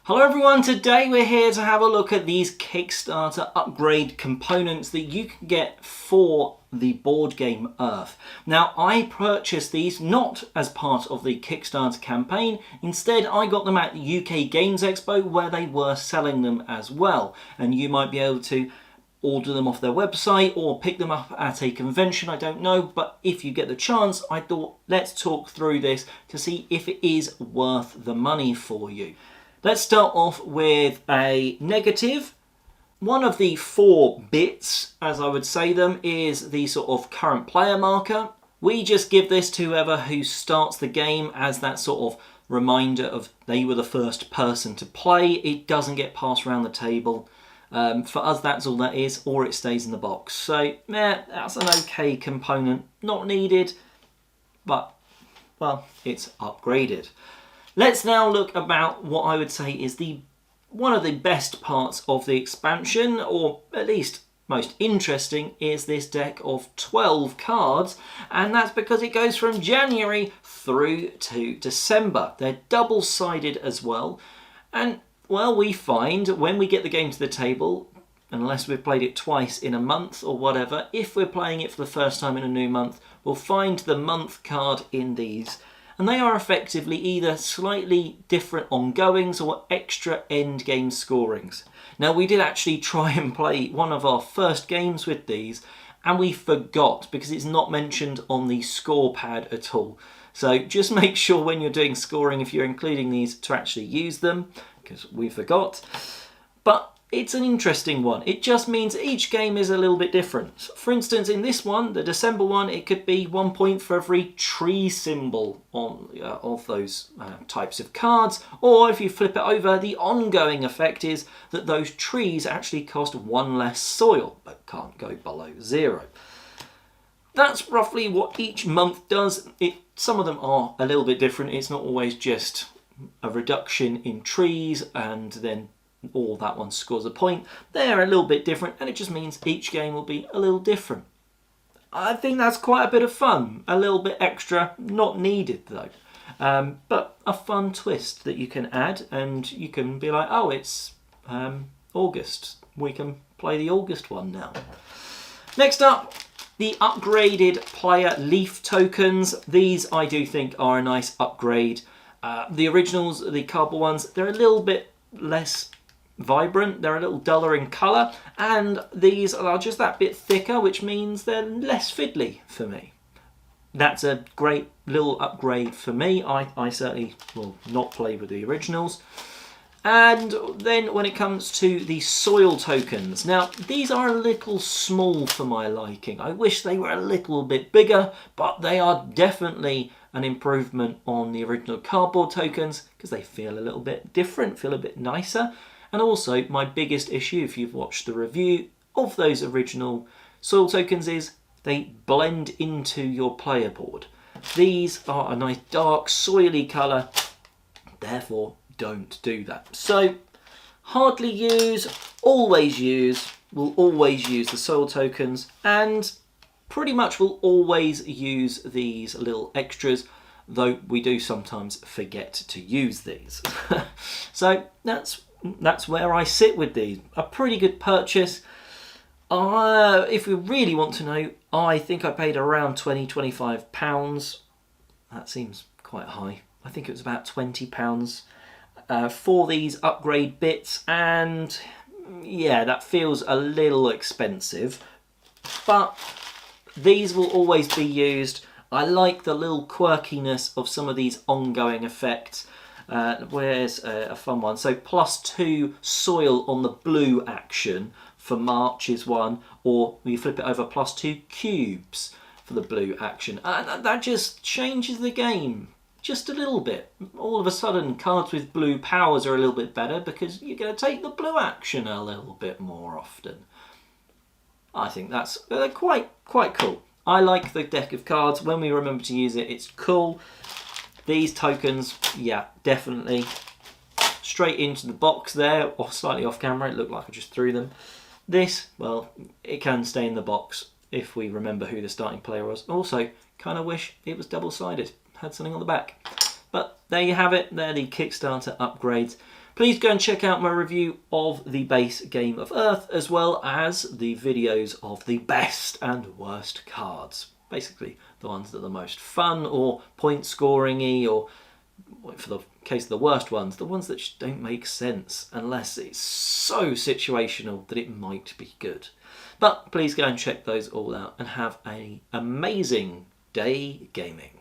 Hello everyone, today we're here to have a look at these Kickstarter upgrade components that you can get for the board game Earth. Now, I purchased these not as part of the Kickstarter campaign. Instead, I got them at the UK Games Expo where they were selling them as well. And you might be able to order them off their website or pick them up at a convention, I don't know. But if you get the chance, I thought let's talk through this to see if it is worth the money for you. Let's start off with a negative. One of the 4 bits, as I would say them, is the sort of current player marker. We just give this to whoever who starts the game as that sort of reminder of they were the first person to play. It doesn't get passed around the table. For us, that's all that is, or it stays in the box. So, yeah, that's an okay component. Not needed, but, well, it's upgraded. Let's now look about what I would say is one of the best parts of the expansion, or at least most interesting, is this deck of 12 cards, and that's because it goes from January through to December. They're double-sided as well, and well, we find when we get the game to the table, unless we've played it twice in a month or whatever, if we're playing it for the first time in a new month, we'll find the month card in these. And they are effectively either slightly different ongoings or extra end game scorings. Now, we did actually try and play one of our first games with these, and we forgot because it's not mentioned on the score pad at all. So just make sure when you're doing scoring, if you're including these, to actually use them, because we forgot. But it's an interesting one. It just means each game is a little bit different. For instance, in this one, the December one, it could be 1 point for every tree symbol on of those types of cards. Or if you flip it over, the ongoing effect is that those trees actually cost 1 less soil, but can't go below 0. That's roughly what each month does. Some of them are a little bit different. It's not always just a reduction in trees and then or that one scores a point. They're a little bit different, and it just means each game will be a little different. I think that's quite a bit of fun. A little bit extra, not needed though. But a fun twist that you can add, and you can be like, oh, it's August. We can play the August one now. Next up, the upgraded player leaf tokens. These I do think are a nice upgrade. The originals, the cardboard ones, they're a little bit less vibrant, they're a little duller in colour, and these are just that bit thicker, which means they're less fiddly for me. That's a great little upgrade for me. I certainly will not play with the originals. And then when it comes to the soil tokens, now these are a little small for my liking. I wish they were a little bit bigger, but they are definitely an improvement on the original cardboard tokens because they feel a little bit different, feel a bit nicer. And also, my biggest issue, if you've watched the review of those original soil tokens, is they blend into your player board. These are a nice dark, soily colour, therefore don't do that. So, hardly use, will always use the soil tokens, and pretty much will always use these little extras, though we do sometimes forget to use these. So, that's where I sit with these. A pretty good purchase. If we really want to know, I think I paid around £20–25. That seems quite high. I think it was about £20 for these upgrade bits, and yeah, that feels a little expensive, but these will always be used. I like the little quirkiness of some of these ongoing effects. Where's a fun one? So +2 soil on the blue action for March is one, or you flip it over, +2 cubes for the blue action. And that just changes the game just a little bit. All of a sudden, cards with blue powers are a little bit better because you're going to take the blue action a little bit more often. I think that's quite cool. I like the deck of cards. When we remember to use it, it's cool. These tokens, yeah, definitely. Straight into the box there, or slightly off camera. It looked like I just threw them. This, well, it can stay in the box if we remember who the starting player was. Also, kind of wish it was double-sided. Had something on the back. But there you have it. They're the Kickstarter upgrades. Please go and check out my review of the base game of Earth, as well as the videos of the best and worst cards. Basically, the ones that are the most fun or point scoring-y, or for the case of the worst ones, the ones that just don't make sense unless it's so situational that it might be good. But please go and check those all out and have an amazing day gaming.